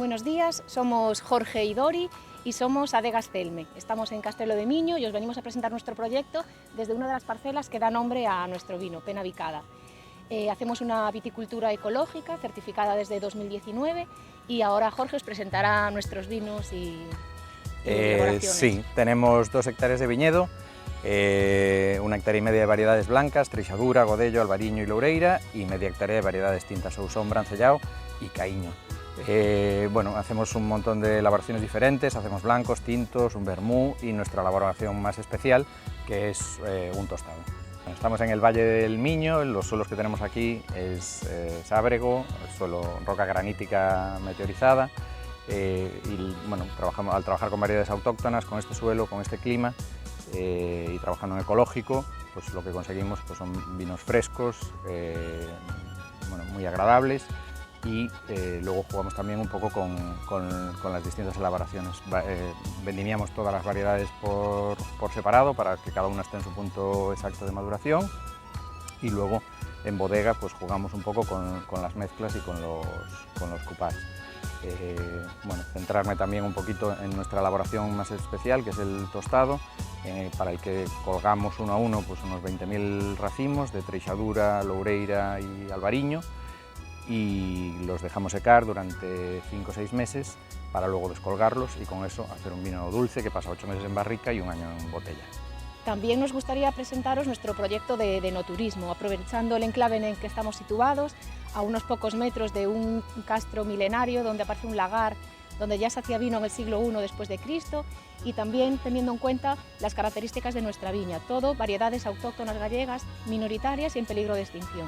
Buenos días, somos Jorge y Dori y somos Adegas Celme. Estamos en Castelo de Miño y os venimos a presentar nuestro proyecto desde una de las parcelas que da nombre a nuestro vino, Pena Vicada. Hacemos una viticultura ecológica certificada desde 2019 y ahora Jorge os presentará nuestros vinos y elaboraciones. Sí, tenemos 2 hectáreas de viñedo, 1,5 hectárea de variedades blancas, Treixadura, Godello, Albariño y Loureira, y media hectárea de variedades tintas Ousón, Brancellao y Caíño. Bueno, hacemos un montón de elaboraciones diferentes, hacemos blancos, tintos, un vermú y nuestra elaboración más especial, que es un tostado. Estamos en el Valle del Miño, los suelos que tenemos aquí es sábrego, suelo, roca granítica meteorizada, y bueno, al trabajar con variedades autóctonas, con este suelo, con este clima y trabajando en ecológico, pues lo que conseguimos pues son vinos frescos, bueno, muy agradables. Y luego jugamos también un poco con las distintas elaboraciones. Vendimiamos todas las variedades por separado para que cada una esté en su punto exacto de maduración, y luego en bodega pues jugamos un poco con las mezclas y con los cupás. Bueno, centrarme también un poquito en nuestra elaboración más especial, que es el tostado, para el que colgamos uno a uno pues unos 20.000 racimos de Treixadura, Loureira y Albariño, y los dejamos secar durante 5 o 6 meses para luego descolgarlos y con eso hacer un vino dulce que pasa 8 meses en barrica y 1 año en botella. También nos gustaría presentaros nuestro proyecto de enoturismo, aprovechando el enclave en el que estamos situados, a unos pocos metros de un castro milenario donde aparece un lagar, donde ya se hacía vino en el siglo I después de Cristo, y también teniendo en cuenta las características de nuestra viña, todo variedades autóctonas gallegas, minoritarias y en peligro de extinción.